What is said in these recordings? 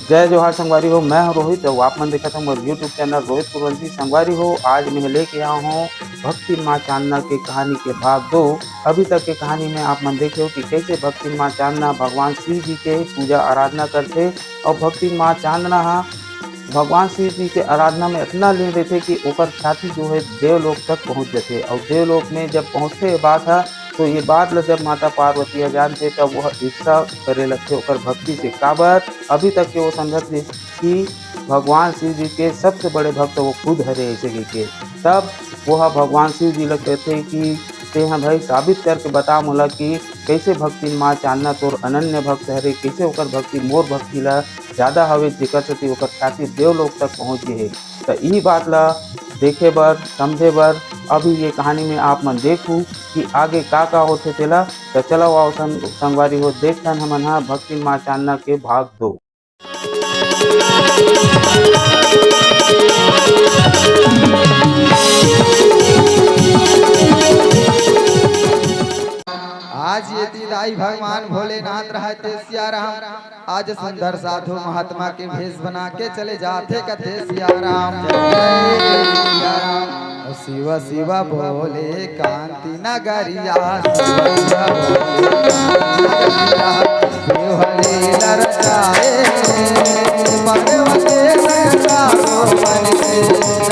जय जोहार संगवारी हो। मैं हूं रोहित और आप मन देखा था मोर यूट्यूब चैनल रोहित कुरवंशी। संगवारी हो, आज मैं लेके आया हूँ भक्ति माँ चांदना की कहानी के भाग 2। अभी तक की कहानी में आप मन देखे हो कि कैसे भक्ति माँ चांदना भगवान शिव जी के पूजा आराधना करते और भक्ति माँ चांदना भगवान शिव जी के आराधना में इतना लीन रहते कि ओकर ख्याति जो है देवलोक तक पहुँच जाते और देवलोक में जब पहुँचते बात है तो ये बात ल जब माता पार्वती जानते तब वह ईर्षा करे लगते ओकर भक्ति से। काबर अभी तक के वो समझत कि भगवान शिव जी के सबसे बड़े भक्त वो खुद हरे ऐसे के तब वह भगवान शिव जी लग कहते कि ते हाँ भाई साबित करके बता मोला कि कैसे भक्ति माँ चांदना तोर अनन्य भक्त हरे, कैसे ओकर भक्ति मोर भक्ति ला ज़्यादा हवे जेकर सेती ओकर ख्याति देवलोक तक पहुँच गए है। तो यही बात ला देखे बर समझे बर अभी ये कहानी में आप मन देखूँ कि आगे का होते तेला। तो चलो आओ संगवारी हो देखथन हमन हा भक्ति माँ चांदना के भाग 2। आज ये दाई भगवान भोलेनाथ रहते सियाराम आज सुंदर साधु महात्मा के भेष बना के चले जाते कथे सियाराम शिव शिव बोले कांति नगरिया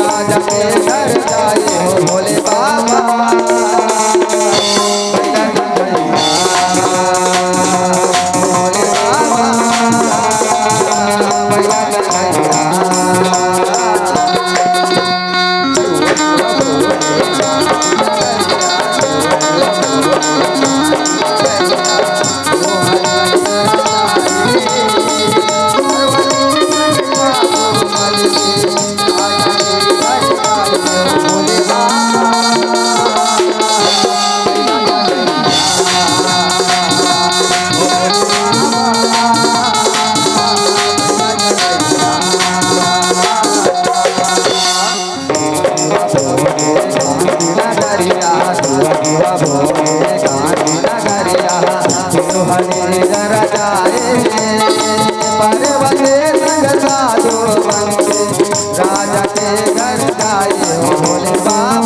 राजा के घर जाए हो भोले बाबा राजा के घर जाए हो भोले बाबा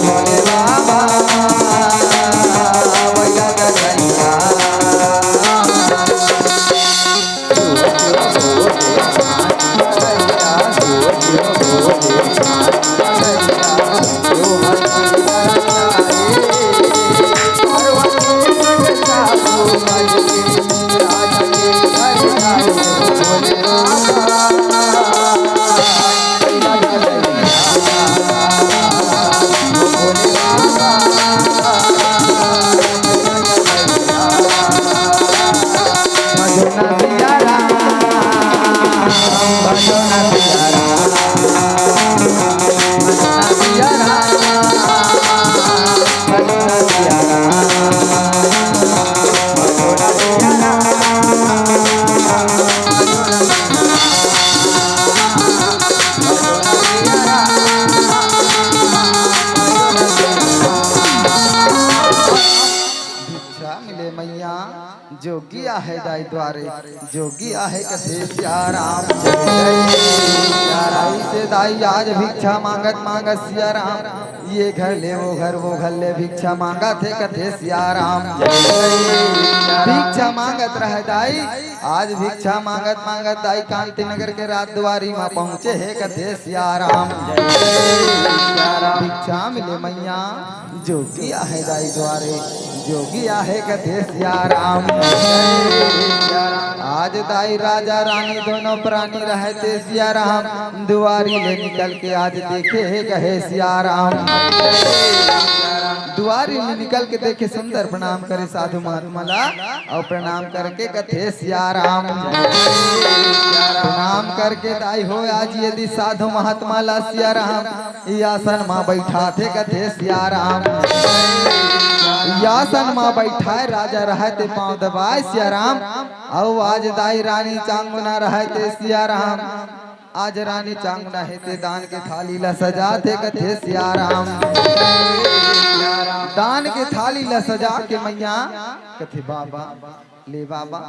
भोले बाबा जोगी आहे दाई द्वारे जोगी आहे कथे सियाराम से दाई आज भिक्षा मांगत मांगत सियाराम ये घर ले वो घर ले भिक्षा मांगा थे कथे सियाराम भिक्षा मांगत रह दाई आज भिक्षा मांगत मांगत दाई कांति नगर के रात द्वारी में पहुँचे है कथे सियाराम भिक्षा मिले मैया जोगी आहे दाई द्वारे जोगी आहे कथे सियाराम आज दाई राजा रानी दोनों प्राणी रहते सियाराम दुआरी ले निकल के आज देखे है कहे सियाराम दुआरी में निकल के देखे सुंदर प्रणाम करे साधु महात्मा ला और प्रणाम करके कथे सियाराम प्रणाम करके दाई हो आज यदि साधु महात्मा ला सियाराम आसन माँ बैठा थे कथे सियाराम आसन माँ बैठाए राजा रहते पाँव दबाए सियाराम और आज दाई रानी चांगुना रहते सियाराम आज रानी चांगना हेते दान के थाली ला सजा थे कथे सियाराम। दान के थाली ला सजा के मैया कथे बाबा ले बाबा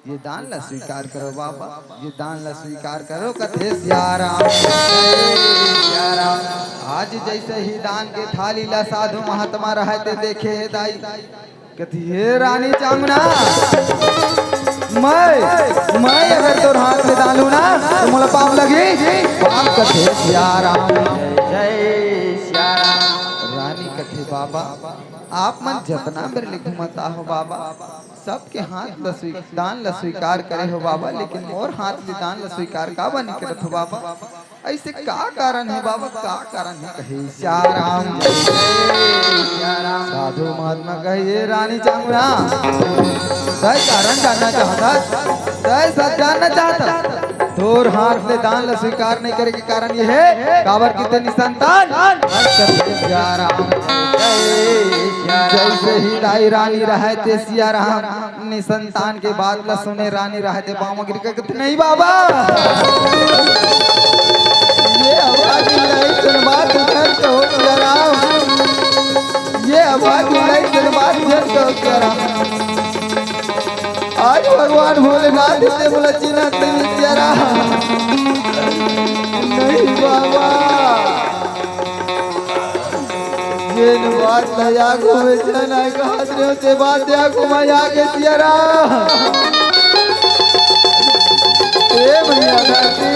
ये दान ला स्वीकार करो बाबा, ये दान ला स्वीकार करो कथे सियाराम। आज जैसे ही दान के थाली ला साधु महात्मा रहते देखे दाई कथी हे रानी चांगना मैं अगर तोर हाथ में डालू ना तो मोला पाप लगी। पाप कथे सियाराम जय सियाराम। रानी कथे बाबा आप मन जितना मेरे लिए घुमता हो बाबा सबके हाथ दान ला स्वीकार करे हो बाबा, लेकिन मोर हाथ में दान ला स्वीकार का बनी करत हो बाबा, ऐसे का कारण है बाबा, का कारण है कहे सियाराम जय सियाराम। साधु महात्मा कहे रानी चांगना सही कारण जानना चाहता, सही सच जानना चाहता। तोर हाथ में दान ला स्वीकार नहीं करे के कारण ये है काबर की तेरी संतान जैसे ही दाई रानी रहे ते सियाराम ने संतान के बाद ला सुने रानी रहे ते बामा गिर के नहीं बाबा ये आवाज नहीं सुन बात घर तो सियाराम, ये आवाज नहीं सुन बात घर तो सियाराम। आज भगवान भोलेनाथ से बोला चिन्ह नहीं जरा नहीं बाबा ये बात लया को बेचना कहते से बात या को मैं आके जरा ए भैया करती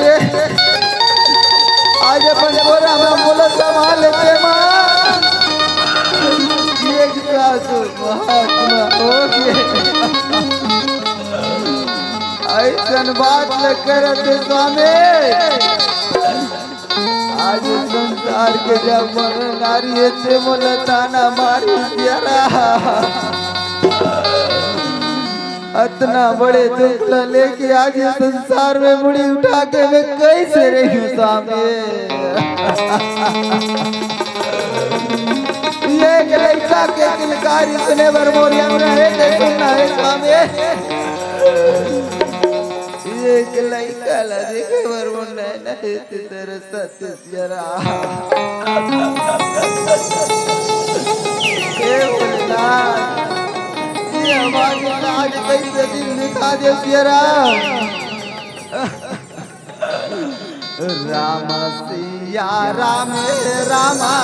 आज अपन बोरा में बोला संभाल लेते मां एक सासु महात्मा हो गए ऐसन बात न करत स्वामी। आज संसार के जब नारी से बोलताना मारी जरा इतना बड़े दुख लेके आज संसार में मुड़ी उठा के मैं कैसे रही हूँ स्वामी। ये लड़का के किलकारी सुने बर मोरिया में रहे सुनना है स्वामी। एक लड़का ला देखे बर मुन्ना नहीं तेरे सत्य जरा ये बोलना ये हमारी आज कैसे दिन दिखा दे जरा। राम सिया राम रामा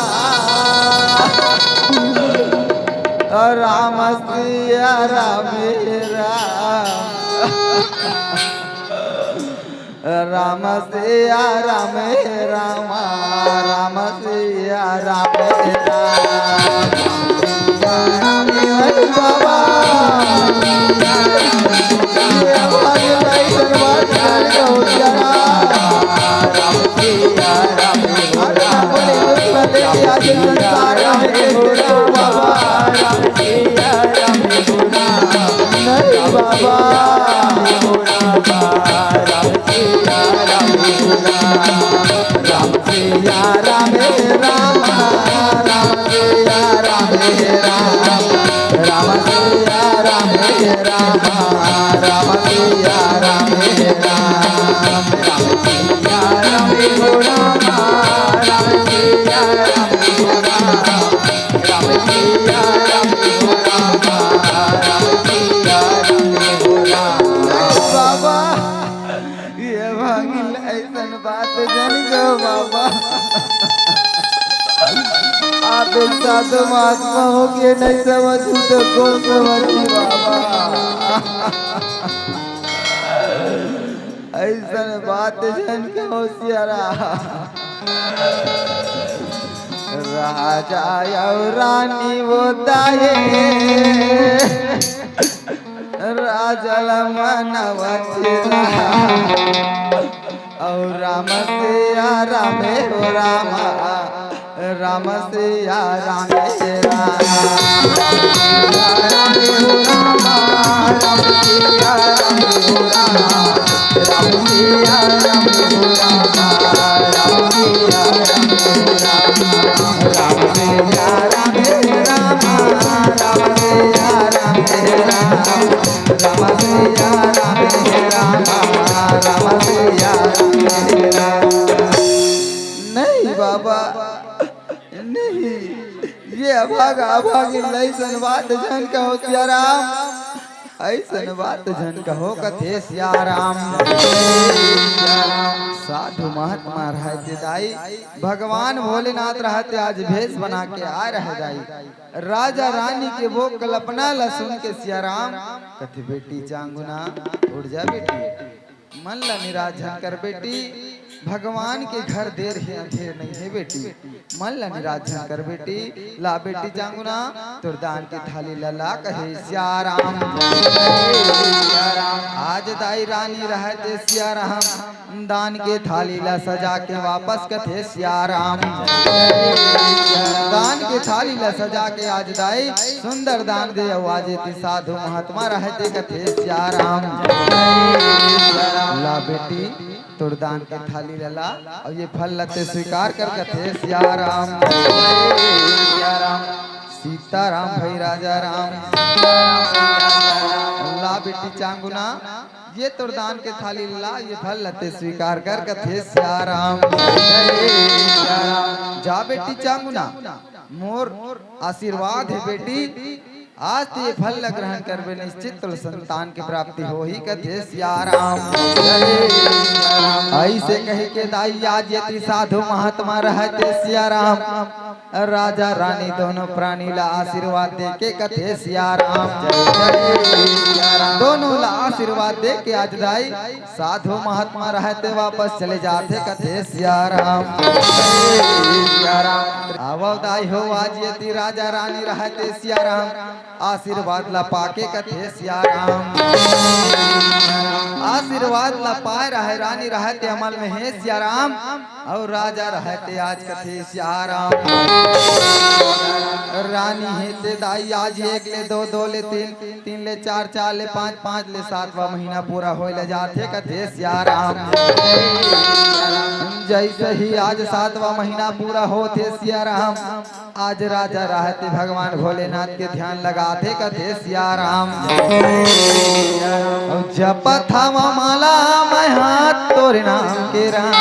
राम सिया राम राम सिया राम रामा राम सिया राम बाबा ये हमारी लाइट बात करो जरा राम सिया राम बड़े दुख लेके आज संसार में बाबा राम सिया राम नहीं बाबा आप एक साधु महात्मा हो के नहीं समझू तो कौन समझी बाबा। ऐसा बात जन के होशियारा राजा और रानी वो दाए राजा मनवचरा और राम सिया रामे हो रामा राम सिया रामे राम भागिल ऐसन बात जन कहो सिया राम, ऐसन बात जन कहो कथे सिया राम। साधु महात्मा रहते दाई, भगवान भोलेनाथ रहते आज भेष बना के आ रहे दाई। राजा रानी के वो कल्पना ला सुन के सिया राम कथे बेटी चांगुना उड़ जा बेटी, मन ला निराजन कर बेटी, भगवान के घर देर है अंधेर नहीं है बेटी, मन ला निराजन कर बेटी। ला बेटी चांगुना तुरदान की थाली ला कहे सिया राम। आज दाई रानी रहते सिया राम, दान के थाली ला सजा के वापस कथे सिया राम। दान के थाली ला सजा के आज दाई सुंदर दान दे आवाजे ती साधु महात्मा रहते कथे सिया राम। ला बेटी तुरदान के थाली लला और ये फल लते स्वीकार कर कथे सिया राम। सीताराम भाई राजा राम। ला बेटी चांगुना ये तुरदान के थाली ला, ये फल लते स्वीकार कर कथे सिया राम। जा बेटी चांगुना मोर आशीर्वाद है बेटी, आज तो ये फल ग्रहण करवे निश्चित तो संतान की प्राप्ति हो ही कथे सिया राम। ऐसे कहे के दाई आज यति साधु महात्मा रहते सिया राम, राजा रानी दोनों प्राणी ला आशीर्वाद दे के कथे सिया राम। दोनों ला आशीर्वाद दे के आज दाई साधु महात्मा रहते वापस चले जाते कथे सिया राम। आवो दाई हो आज यति राजा रानी रहते सिया राम, आशीर्वाद ला पाके कथे सिया राम। आशीर्वाद ला पाए रहे रानी रहते अमल में है सिया राम, और राजा रहते आज कथे सिया राम। रानी हेते दाई आज एक ले दो, दो ले तीन, तीन ले चार, चार ले पाँच, पाँच ले सातवां महीना पूरा होए ले जाते कथे सिया राम। जैसे ही आज सातवां महीना पूरा होते सिया राम, आज राजा रहते भगवान भोलेनाथ के ध्यान लगाते कथे सिया राम। जपत हवा माला मैं हाथ तोरे नाम के राम,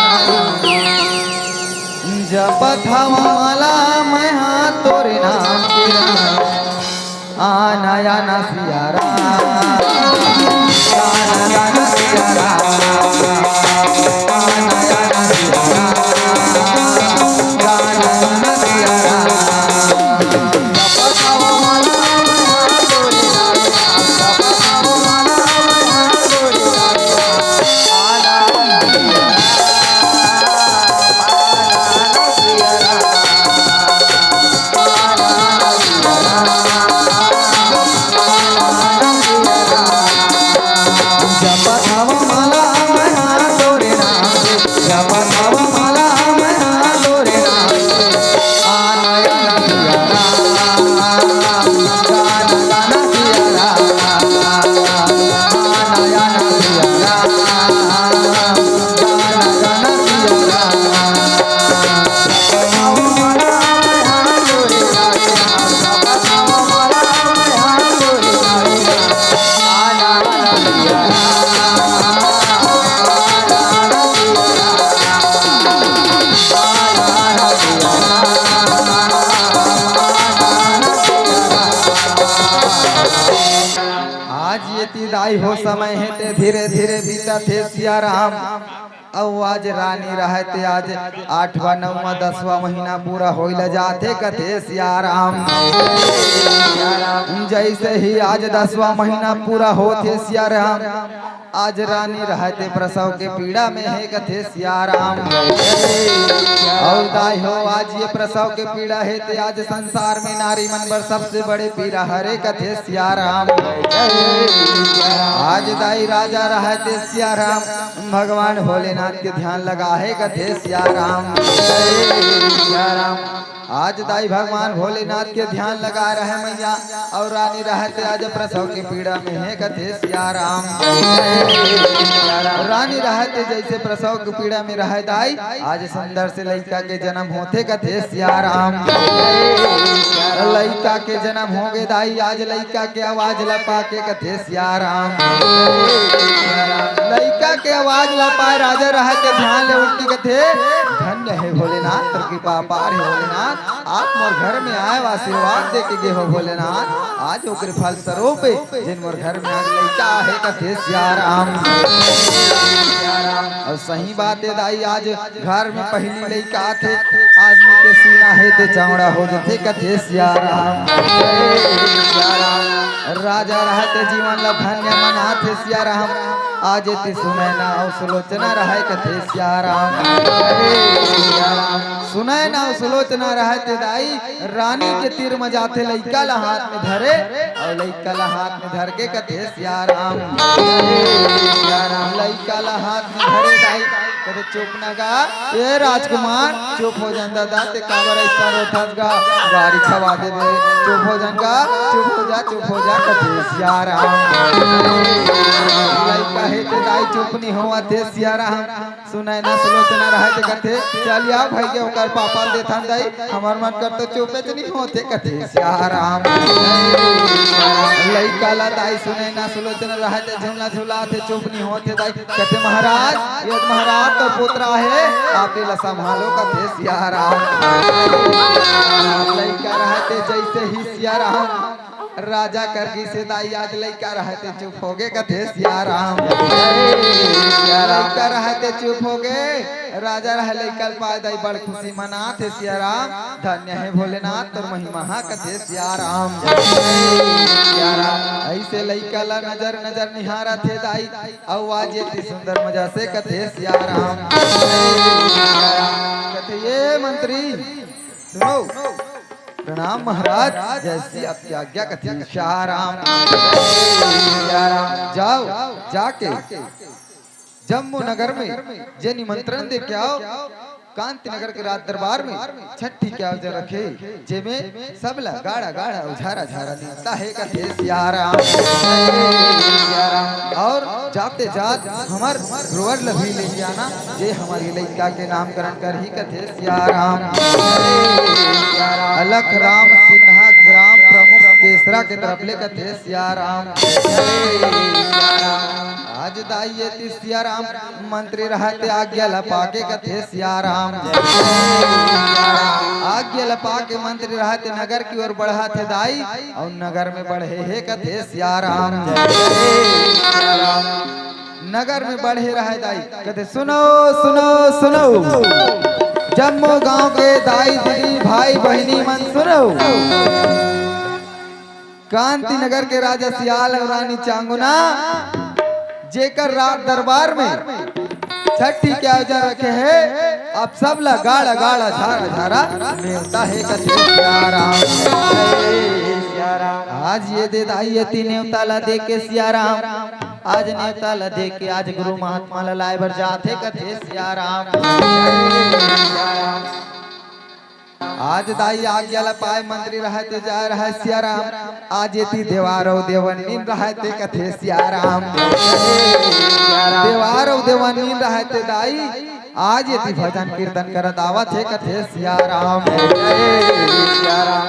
जपत हवा माला मैं हाथ तोरे नाम के राम। आना आना सिया राम, आना आना सिया राम, आना आना सिया राम, आना आना सिया राम। हो समय है ते धीरे धीरे बीता थे सिया राम। अब आज रानी रहते आज 8वां 9वां 10वां महीना पूरा होइल जाते कथे सिया राम। जैसे ही आज 10वां महीना पूरा होते सिया राम, आज रानी रहते प्रसव के पीड़ा में है कथे सिया राम। और दाई हो आज ये प्रसव के पीड़ा है ते आज संसार में नारी मन पर सबसे बड़े पीड़ा हरे कथे सिया राम। आज दाई राजा रहते सिया राम, भगवान भोलेनाथ के ध्यान लगा है कथे सिया राम। आज दाई भगवान भोलेनाथ के ध्यान लगा रहे मैया, और रानी रहते आज प्रसव की पीड़ा में है कथे सिया राम। रानी रहते जैसे प्रसव की पीड़ा में रहे दाई, आज सुंदर से लड़का के जन्म होते कथे सिया राम। लड़का के जन्म हो गए दाई, आज लड़का के आवाज लपा के कथे सिया राम। लड़का के आवाज लपा राजा रहते ध्यान ले उठती कथे धन्य है भोलेनाथ, तर कृपा पार है भोलेनाथ। आप मोर घर में आए आशीर्वाद दे के गे हो भोलेनाथ। आज ओकर फल स्वरूप जिन मोर घर में आज लइका है कथे सिया राम। और सही बात है दाई, आज घर में पहली लइका थे, आदमी के सीना है ते चौड़ा हो जथे कथे सिया राम। राजा रहते जीवन ला धन्य मनाथे सिया राम। आज ते सुनैना और सुलोचना रहे कथे सिया राम। सुनैना और सुलोचना रहते दाई, रानी के तीर में जाते लइका ला हाथ में धरे, और लइका ला हाथ में धर के कथे सिया राम। लइका ला हाथ में धरे दाई, कदे चुप न गा, ए राजकुमार चुप हो जान दादा, ते काबर ऐसा रोथस गा, गाड़ी छवा दे बे, चुप हो जान गा, चुप हो जा कथे सिया राम। लइका है ते दाई चुप नहीं होवा थे सिया राम। सुनैना सुलोचना रहे ते कथे चल आ भाई के ओकर पापा देथा दाई, हमर मन कर तो चुपे नहीं होते कथे सिया राम। लइका ला दाई सुनैना सुलोचना रहे ते झुमला झुला थे, चुप नहीं होते दाई, कथे महाराज ये महाराज तो पुत्रा है, आप ला संभालो कथे सिया राम। लइका रहते जैसे ही सिया राम राजा करगी से दाई, आज लइका रहते चुप हो गए कथे सिया राम। लइका रहते चुप हो गए, राजा रह लइका पाए दाई बड़ खुशी मनाते सिया राम। धन्य है भोलेनाथ तोर महिमा कथे सिया राम। ऐसे लइका ला नजर नजर निहारा थे दाई, आवाज इतनी सुंदर मजा से कथे सिया राम। कथे ये मंत्री सुनो, प्रणाम महाराज, जैसी आपकी आज्ञा कथी सिया राम। जाओ जाके जम्मू नगर में जे निमंत्रण दे के आओ, कांति नगर के राज दरबार में छठी के अवसर रखे, जेमे सबला गाड़ा गाड़ा उझारा झारा निकलता है कथे सिया राम। और जाते जात हमार रोवर लभी ले जाना, जे हमारी लइका के नामकरण कर ही कथे सिया राम। अलख राम सिन्हा ग्राम प्रमुख केसरा के तरफ ले कथे सिया राम। आज दाई सिया राम मंत्री रहते आज्ञा लपा के कथे सिया राम। आज्ञा लपा के मंत्री रहते नगर की ओर बढ़ा थे दाई, और नगर में बढ़े है कथे सिया राम। नगर में बढ़े रहे दाई, कथे सुनो सुनो सुनो, जम्मू गांव के दाई दीदी भाई बहनी मन सुनो। कांति नगर के राजा सियाल और रानी चांगुना जेकर राज दरबार में छठी के अवसर रखे है, अब सब ला गाड़ा गाड़ा झारा झारा नेवता है कथे सिया राम। आज ये दे दाई यति नेवता ला दे के सिया राम, आज नेवता ला दे के आज गुरु महात्मा ला लाए बर जाते कथे सिया राम। आज दाई आज्ञा ला पाए मंत्री रहते जा रहा सिया राम। आज यति देवारो देवनीन रहते कथे सिया राम। देवारो देवनीन रहते दाई, आज यति भजन कीर्तन करत आवत है कथे सिया राम।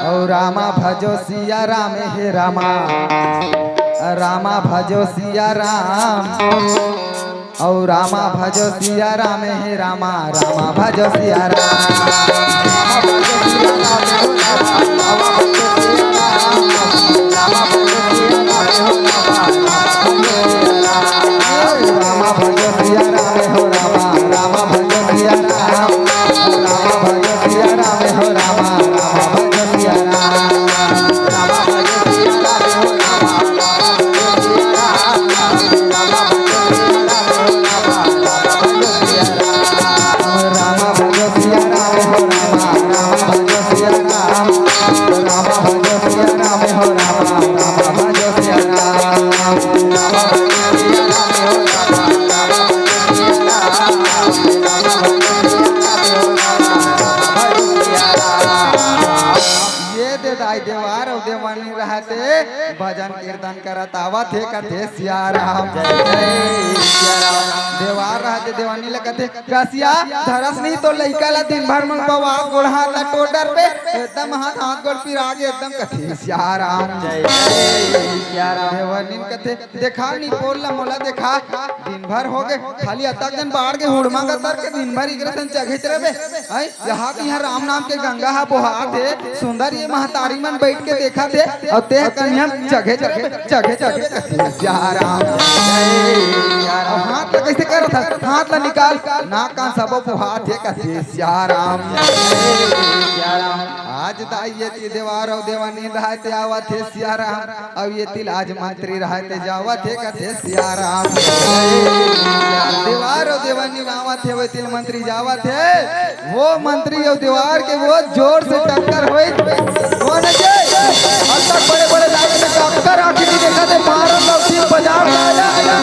और रामा भजो सिया राम हे रामा, रामा भजो सिया राम। और रामा भजो सिया राम हे रामा, रामा भजो सिया राम। भजन कीर्तन करत आवत है कथे सिया राम। देवार रहते देवानी ला कथे कसिया धरस नहीं तो लइका ला दिन भर मन बवा गोड़ हाथ ला टोडर पे एकदम हाथ गोड़ फिर आगे एकदम कथे सिया राम। देवानीन कथे देखा नी पोला मोला देखा दिन भर हो गए खाली अतक जन बाढ़ के हुड़मा का तर के दिन भर इकरे सन जगह चरबे आई यहाँ की यहाँ राम नाम के गंगा हा बोहा थे सुंदर ये महतारी मन बैठ के देखा थे और ते कन्या जगह जगह कथे सिया राम हाथ ला कैसे कर था हाथ ला निकाल ना कान सबो बोहा थे कथे सिया राम आज दाई ये ती देवार और देवानी रहते आवत थे सिया राम अब ये तिल आज मंत्री रहते जावत थे कथे सिया राम देवार और देवानी आवत थे वो तिल मंत्री जावत थे वो मंत्री और देवार के वो जोर से टक्कर हुई वो न जे अब तक बड़े बड़े लाइन में टक्कर आके भी देखा थे मारो लौटी बाजार में आया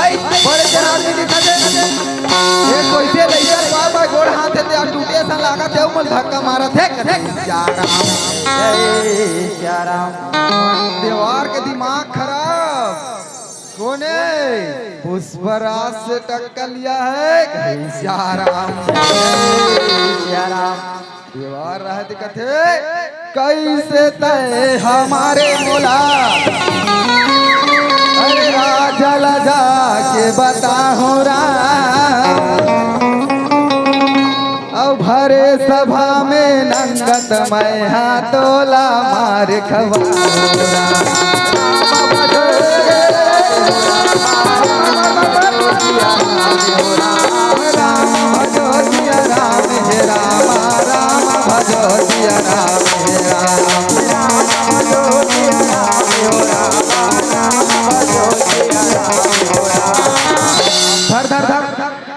आई बड़े जन आदमी दिखा थे एक कोई लइका बाबा गोड़ हाथ थे आ टूटे सा लागा थे उमल धक्का मारा थे कथे सिया राम जय सिया राम देवार के दिमाग खराब कोने पुष्पराज से टक्कर लिया है कहे सिया राम देवार रहते कथे कैसे तय हमारे मोला अरे राजा लगा के बताओ राम अब भरे सभा में नंगत मैं हाथोला मार खवा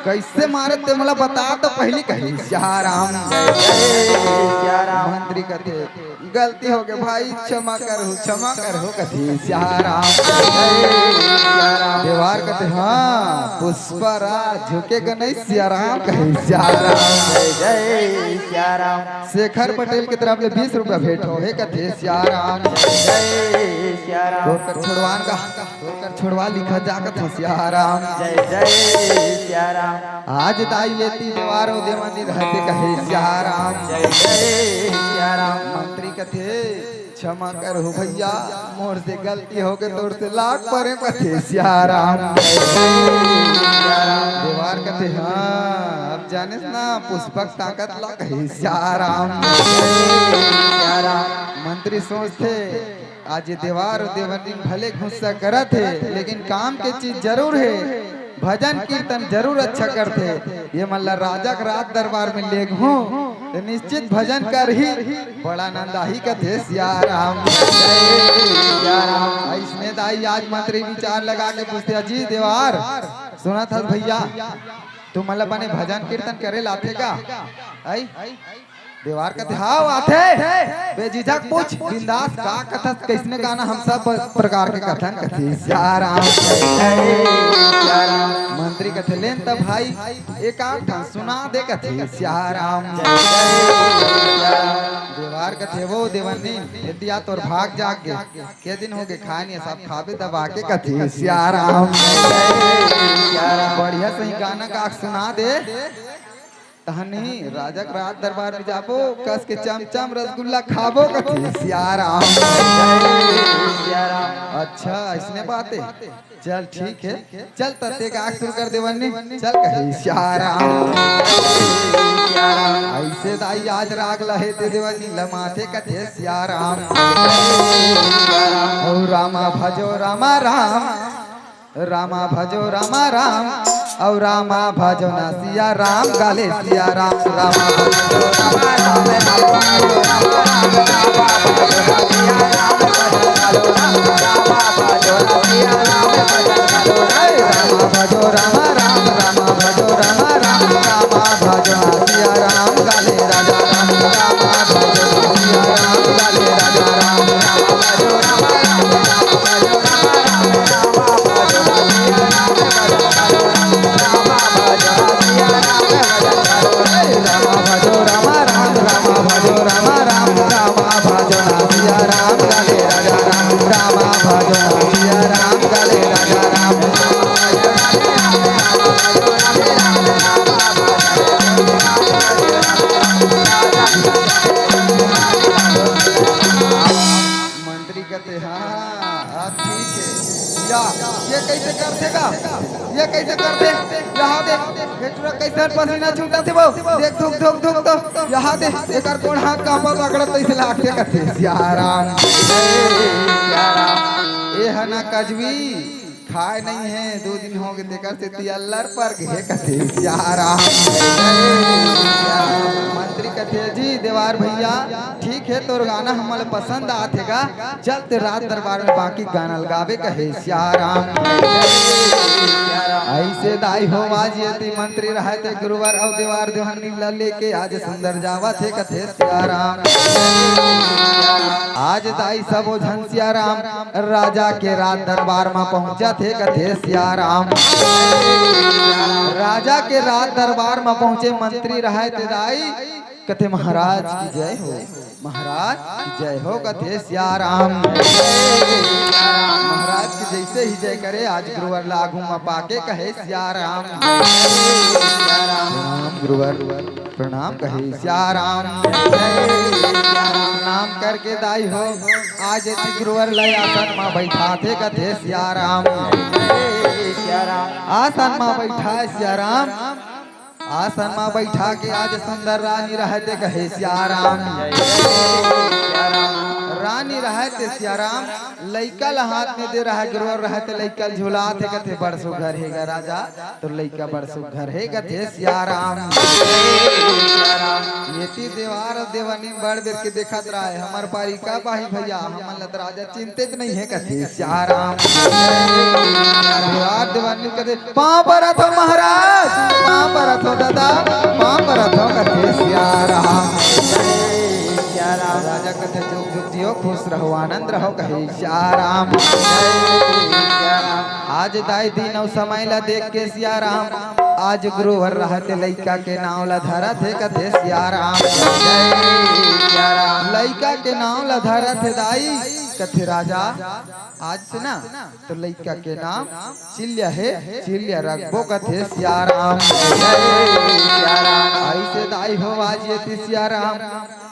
कैसे मारे ते मला बता तो पहली कही सिया राम मंत्री कथे गलती हो गई भाई क्षमा करो कथी सिया राम देवार कथे हाँ पुष्पराज झुकेगा नहीं सिया राम कहे सिया राम जय सिया राम शेखर पटेल की तरफ ले 20 रुपया भेंट हो है कथे सिया राम जय सिया राम छोड़वान का छोड़वा लिखा जाकर था सिया राम जय सिया राम आज दाई लेती देवारो देवानी रहते कहे सिया राम जय सिया राम मंत्री कथे क्षमा करो भैया मोर से गलती हो गई तोर से लाख परे कथे सिया राम देवार कथे हाँ अब जाने ना पुष्पक ताकत ला कहे सिया राम मंत्री सोचते आज ये देवार और देवानी भले गुस्सा करत है लेकिन काम के चीज जरूर है भजन कीर्तन जरूर अच्छा करते ये मल्ला राजा का रात दरबार में ले हूँ तो निश्चित भजन कर ही बड़ा नंदाही कथे सिया राम इसने दाई आज मंत्री विचार लगा के पूछते अजी देवार सुना था भैया तुम मतलब बने भजन कीर्तन करे लाते का आई देवार कहते हाँ आते बेझिझक पूछ बिंदास का कथा किसने गाना हम सब प्रकार के कथन कथे सिया राम मंत्री कथे लेन तब भाई एक आठ सुना दे कथे सिया राम देवार कथे वो देवनी दिया तोर भाग जाग गए के दिन हो गए खानी सब खाबे दबा के कथे सिया राम बढ़िया सही गाना का सुना दे तहनी राजा के रात दरबार में जाबो कस के चमचम रसगुल्ला खाबो कथे सिया राम अच्छा इसने बात है चल ठीक है चल तते का शुरू कर देवनी चल कहे सिया राम ऐसे दाई आज राग लहे ते देवनी लमाथे कथे सिया राम ओ रामा भजो रामा राम रामा भजो रामा राम और रामा भजो ना सिया राम गाले सिया राम रामा भजो रामा राम रामा भजो रामा राम रामा भजो रामा राम रामा भजो सिया राम गाले राजा राम रामा भजो सिया राम गाले राजा राम रामा भजो रामा राम रामा भजो मंत्री कहते हाँ ठीक है भैया ये कैसे करतेगा, ये कैसे करते, यहाँ दे बेटुरा कैसे पसीना छूटा थे वो देख धुक धुक धुक तो यहाँ दे एक कोण हाथ कांपा पकड़त ऐसे लागते करते सियाराम ए हना कजवी खाए नहीं है 2 दिन हो गए देखा से तियल्लर पर घे कथे सियाराम मंत्री कथे जी देवार भैया ठीक है तोर गाना हमारे पसंद आतेगा चलते रात दरबार में बाकी गाना लगावे कहे सियाराम ऐसे दाई हो आज यदि मंत्री रहे थे गुरुवार और देवार देवानी लेके आज सुंदर जावा थे कथे सियाराम आज दाई सब झन सियाराम राजा के रात दरबार में पहुंचा थे कथे सियाराम राजा के रात दरबार में पहुंचे मंत्री रहे थे दाई कथे महाराज की जय हो, महाराज की जय हो कथे सियाराम महाराज की जैसे ही जय करे आज गुरुवर लागू में पाके कहे सियाराम गुरुवर प्रणाम कहे सियाराम प्रणाम करके दाई हो आज गुरुवर लय आसन में बैठा थे कथे सियाराम आसन में बैठा सियाराम आसन में बैठा के आज सुंदर रानी रहते कहे सियाराम रानी रहते सियाराम लइका हाथ में दे रहा गुरुवर रहते लइका झूला थे कथे बरसो घर है राजा तो लइका बरसो घर है कथे सियाराम येती देवार देवानी बड़ बेर के देखत रहा है हमार पारिका भाई भैया हमन लत राजा चिंतित नहीं है कथे सियाराम देवार देवानी कथे पांव पर रखो महाराज पांव पर रखो दादा पांव पर रखो कथे सियाराम राजा कथे जुग जुग जियो खुश रहो आनंद रहो कहे सियाराम आज दाई दिन और समय ला देख के सियाराम आज गुरुवर रहते लइका के नाव ला धरा थे कथे सियाराम लइका के नाव ला धरा थे दाई कथे राजा आज से ना तो लइका के नाम चिल्या है चिल्या रखबो कथे सियाराम ऐसे दाई हो आज ये सियाराम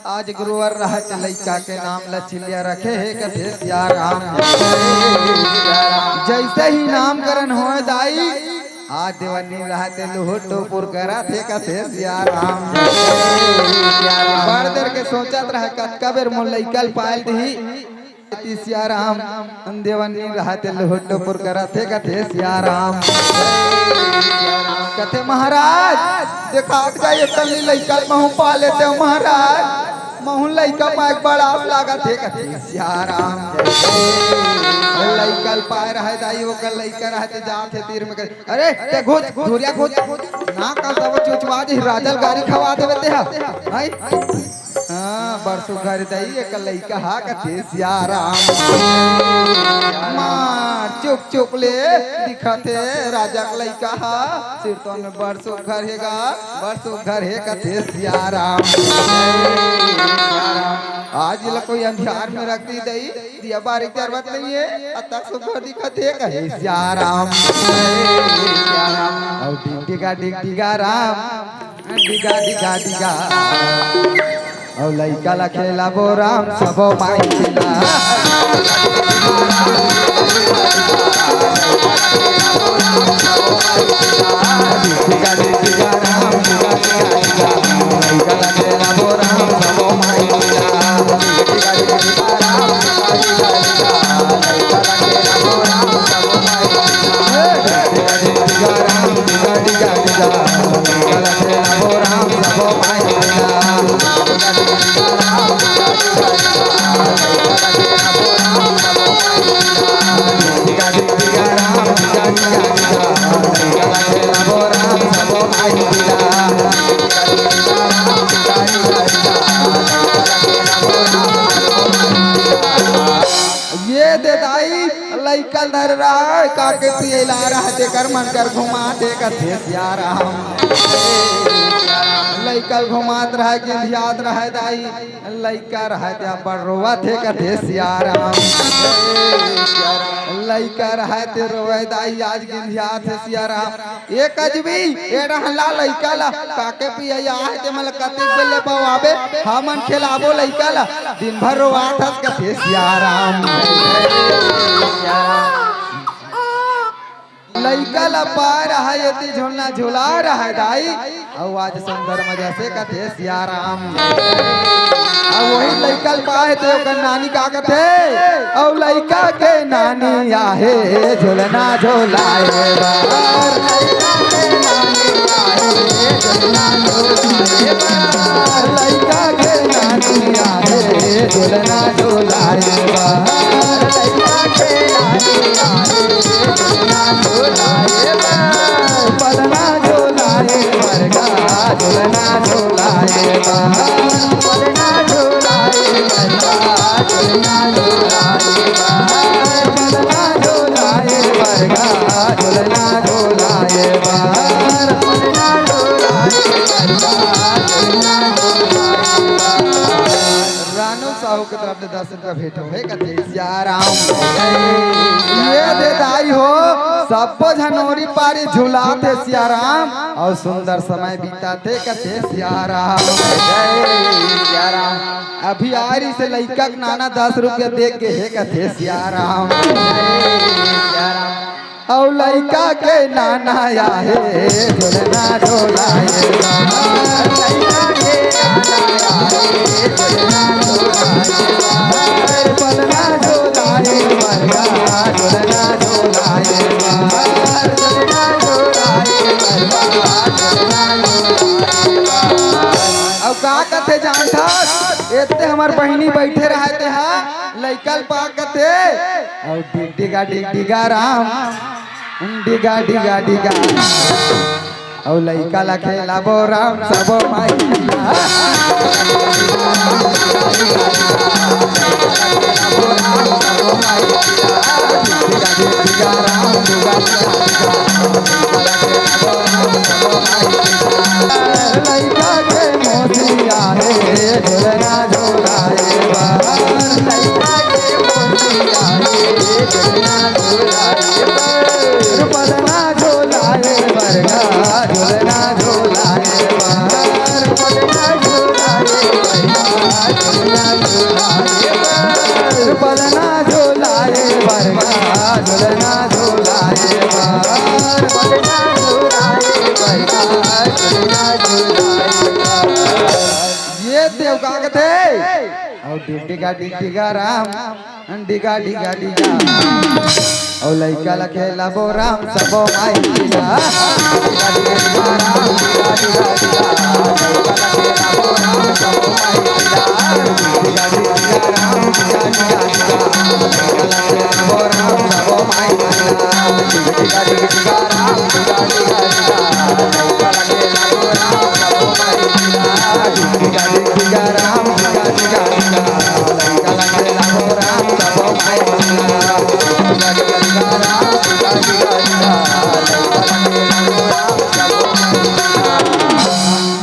आज गुरुवर रहते लइका के नाम ला चिल्या रखे है कथे सियाराम जैसे ही नामकरण हो दाई आज देवनी रहते लोहटोपुर करा थे कथे सियाराम बड़ देर के सोचत रहे कतका बेर मोर लइका पायल दी सियाराम देवनी रहते लोहटोपुर करा थे कथे सियाराम कथे महाराज देखा जाए तल्ली लइका महू पा लेते हो महाराज महू लइका पाए बड़ा लागा थे कथे सियाराम लइका पाए रहे दाई वो कल लइका रहते जाते तीर में अरे ते घोच धुरिया घोच ना का सब चुचवा दे राजल गाड़ी खवा देवे ते हाय हां बरसो घर दाई एक लइका हा कथे सियाराम मार चुप चुप ले दिखते राजा का लइका हा सिरतो में बरसो घर हेगा बरसो घर है कथे सियाराम आज ला कोई अंधियार में रख दी दई दिया बारीक जरूरत नहीं है अतः सुबह दिखते कहे सियाराम और डिगा डिगा राम डिगा डिगा डिगा और लइका ला खेला बो राम सबो माई खेला डिगा डिगा राम डिगा डिगा लइका ला खेला बो राम सबो माई लइका धर रहा है काके पिए ला रहा दे कर मन कर घुमा दे कथे सियाराम लइका घुमात रहा के ध्यात रहा दाई लइका रहा ते पर रोवा थे कथे सियाराम लइका रहा ते रोवे दाई आज के ध्यात है सियाराम एक अजबी ए रहला लइका ला काके पिए या है ते मल कते बेले पवाबे हमन खिलाबो लइका ला दिन भर रोवा था कथे सियाराम ला पा रहा है यति झोलना झोला रहा है दाई और आज सुंदर मजा से कथे सिया राम और वही लइका पाए थे ओकर नानी का कथे और लइका के नानी आहे झोलना झोलाए बार लइका के नानी आहे झोलना झोलाए बार लइका के नानी आहे झोलना झोलाए बार लइका के नानी आहे झोलना झोलाए बार पलना झोलाए वर्गा झोलना झोलाए बार पलना झोलाए वर्गा झोलना झोलाए बार पलना झोलाए वर्गा झोलना झोलाए बार पलना झोलाए वर्गा झोलना झोलाए बार रानू साहू के तरफ से 10 रुपया भेंट है कथे सिया राम ये दे दाई हो सबको झनोरी पारी झुलाते सिया राम और सुंदर समय बीताते कथे सिया राम जय सिया राम अभी आरी से लइका के नाना 10 रुपया दे के है कथे सिया राम सिया राम और लइका के नाना आहे झोलना झोलाए लइका के नाना आहे झोलना झोलाए पलना झोलाए वर्गा झोलना झोलाए झोलना झोलाए वर्गा झोलना झोलाए अब का कथे जान था एते हमार बहिनी बैठे रहते हैं लइकल पा कथे और डिगा राम डिगा डिगा डिगा और लइका ला खेला बो राम सबो माई डिगा राम डिगा लइका के मोतिया है झोलना झोलाए बार लइका के मोतिया है झोलना झोलाए बार पलना झोलाए वर्गा झोलना झोलाए बार पलना झोलाए वर्गा झोलना झोलाए बार पलना झोलाए वर्गा झोलना झोलाए बार पलना झोलाए वर्गा झोलना झोलाए बार ये देव का कथे और डिगा राम डिगा डिगा डिगा और लइका ला खेला बो राम सबो माई डिगा डिगा डिगा राम डिगा डिगा डिगा लइका ला खेला बो राम सबो माई डिगा डिगा डिगा राम डिगा डिगा डिगा लइका ला खेला बो राम सबो माई डिगा डिगा डिगा राम डिगा डिगा डिगा लइका ला खेला बो राम सबो माई डिगा डिगा डिगा राम डिगा डिगा डिगा लइका ला खेला बो राम सबो माई डिगा डिगा डिगा राम डिगा डिगा डिगा लइका ला खेला बो राम सबो माई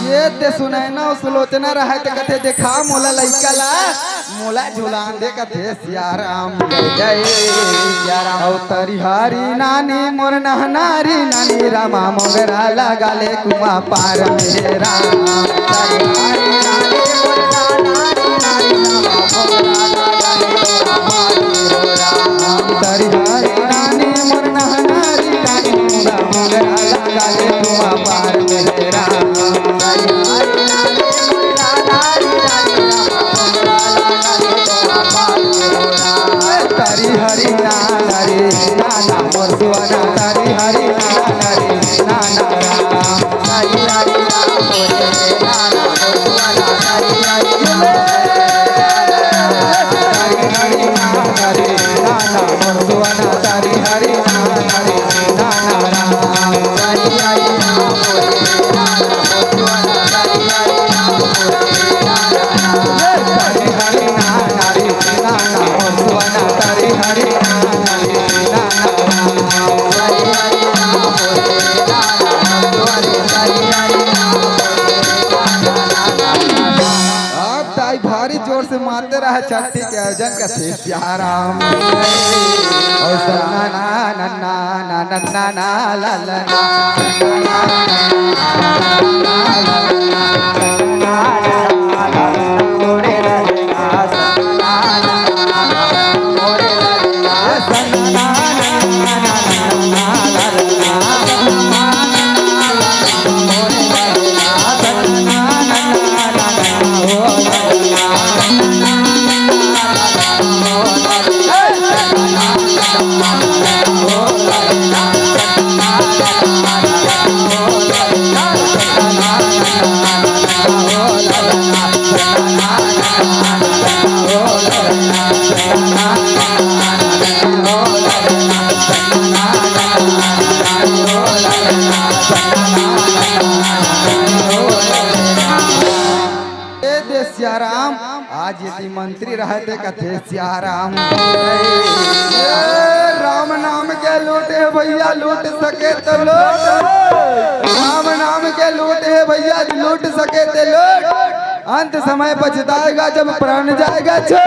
ये ते सुनाय ना सुलोचना रहे ते कथे देखा मोला लइका ला मोला झुलान दे कथे सिया राम जय सिया राम औ तरी हरी नानी मोर नहनारी नानी रामा मोगरा लगाले कुमा पार मेरे राम तरी हरी नानी मोर नहनारी नानी रामा मोगरा लगाले कुमा पार मेरे राम तरी हरी नानी मोर नहनारी नानी रामा मोगरा लगाले कुमा पार मेरे राम तरी हरी नानी मोर नहनारी नानी तारी हरी नाना रे नाना मोर सुवना तारी हरी नाना रे नाना राम तारी हरी नाम मोरे नाना मोर सुवना तारी हरी तारी हरी नाना रे नाना मोर सुवना तारी हरी नाना रे नाना राम तारी हरी नाम मोरे नाना मोर सुवना तारी हरी नाम मोरे नाना राम तारी हरी नाना रे नाना मोर सुवना तारी हरी नाना रे नाना राम तारी हरी नाम मोरे नाना मोर सुवना तारी हरी नाम मोरे नाना राम अब ताई भारी जोर से मारते रहे छठी के आयोजन का थे सिया राम और सन्ना ना नन्ना ना नन्ना ना ला ला ना सन्ना ना नन्ना ना मोरे लगा सन्ना ना मोरे लगा सन्ना ना नन्ना ना ला ला की मंत्री रहते कथे सियाराम। राम नाम के लूटे भैया लूट सके तो लूट, राम नाम के लूटे भैया लूट सके तो लूट, अंत समय पछताएगा जब प्राण जाएगा छोड़।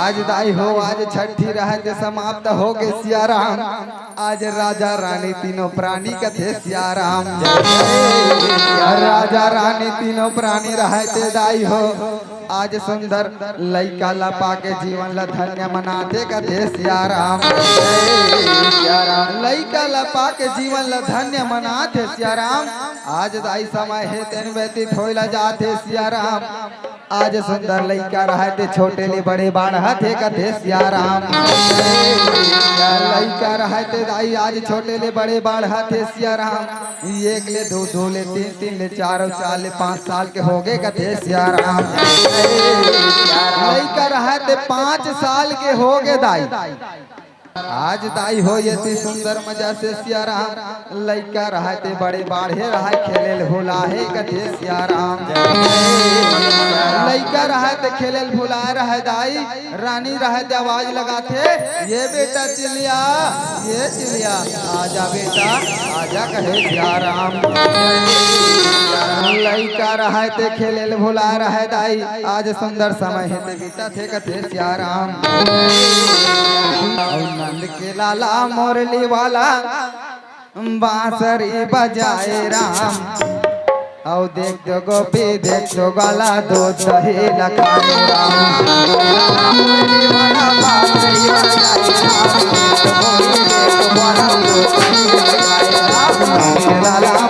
आज दाई हो आज छठी रहते समाप्त हो गए सियाराम। आज राजा रानी तीनों प्राणी कथे सियाराम। राजा रानी तीनों प्राणी रहते दाई हो आज सुंदर लइका लपा के जीवन ला धन्य मनाते कथे सियाराम। लइका लपा के जीवन ला धन्य मनाते सियाराम। आज दाई समय है तेन व्यतीत होइला जाते सियाराम। आज सुंदर लइका रहते छोटे ले बड़े बाढ़ते कथे सियाराम। लइका रहते दाई आज छोटे ले बड़े बाढ़ते सियाराम। एक ले दो, दो ले तीन, तीन ले चार, चार ले 5 साल के हो गए कथे सियाराम। लइका रहते 5 साल के हो गए दाई। आज दाई हो ये सुंदर मजा से सियाराम। लइका रहते बड़े बाढ़े रहे खेलेल भुला है कथे सियाराम। लइका रहते खेलेल भुला रहे दाई। रानी रहते आवाज लगाते ये बेटा चिलिया, ये चिलिया आजा बेटा आजा कहे सियाराम। लइका रहते खेलेल भुला रहे दाई। आज सुंदर समय है बीता थे कथे सियाराम। नंद के लाला मोरली वाला बांसुरी बजाए राम। औ देख दो गोपी देख दो गाला दो दही लखाए राम।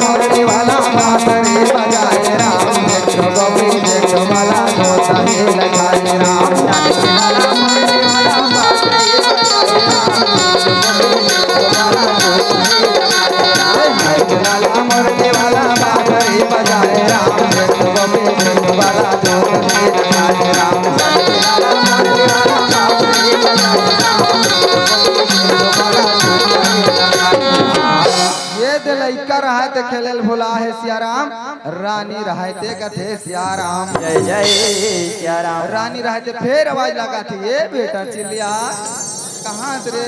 मोरली वाला बांसुरी बजाए राम। देख दो गोपी देख दो गाला दो दही लखाए राम। मोरली वाला बांसुरी बजाए राम। देख दो गोपी देख दो गाला दो दही लखाए राम। लइका रहते खेलेल भुला है सियाराम। रानी रहते कथे सियाराम। जय जय सियाराम। रानी रहते फिर आवाज लगा थी ये बेटा चिलिया कहाँ रे,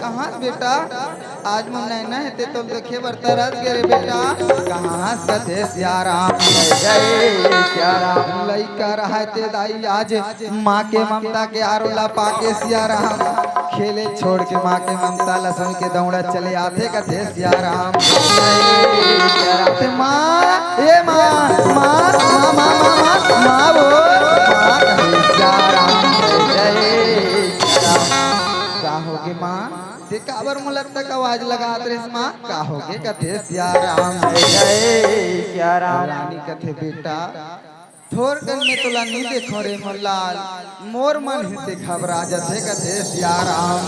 कहाँ बेटा आज मुन नैना है तो देखे बरता रह गे बेटा कहाँ कथे सियाराम। जय जय सियाराम। लइका रहते दाई आज माँ के ममता के आरोला पाके सियाराम। खेले छोड़ के माँ के ममता लसन के दौड़ा चले आते कथे सियाराम। माँ ए माँ माँ माँ माँ माँ माँ वो माँ कहे सियाराम। जय सियाराम। का होगे माँ ते काबर मुलक तक आवाज लगा रे माँ का होगे कथे सियाराम। जय जय सियाराम। रानी कथे बेटा थोर कन में तुला नहीं देखो रे मोलाल मोर मन हिते घबरा जथे कथे सियाराम।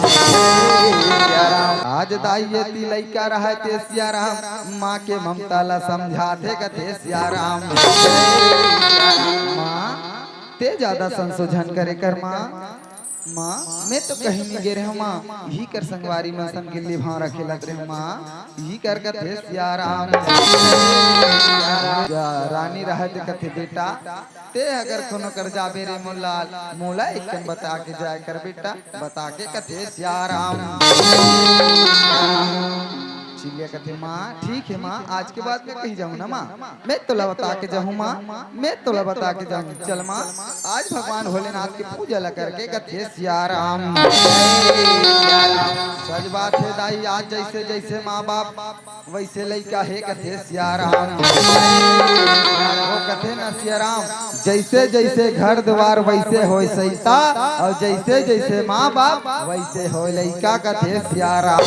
आज दाई ये लइका रहते सियाराम। माँ के ममता ला समझाते कथे सियाराम। माँ ते ज्यादा संशोधन करे कर माँ। माँ मैं तो कहीं नहीं गे रहा माँ यही कर संगवारी में सन गिल्ली भाव रखे लग रहे माँ यही कर कथे सियाराम। रानी रहते कथे बेटा ते अगर कोनो कर जाबे रे मोलाल मोला एक बता के जाए कर बेटा बता के कथे सियाराम। चिलिया कथे माँ ठीक है माँ आज के बाद मैं कहीं जाऊँ ना माँ मैं तोला बता के जाऊँ माँ मैं तोला बता के जाऊँ। चल माँ आज भगवान भोलेनाथ की पूजा ला करके कथे सियाराम। सच बात है दाई आज जैसे जैसे माँ बाप वैसे लइका है कथे सियाराम। वो कथे ना सियाराम जैसे जैसे घर द्वार वैसे हो सईता और जैसे जैसे माँ बाप वैसे हो लइका कथे सियाराम।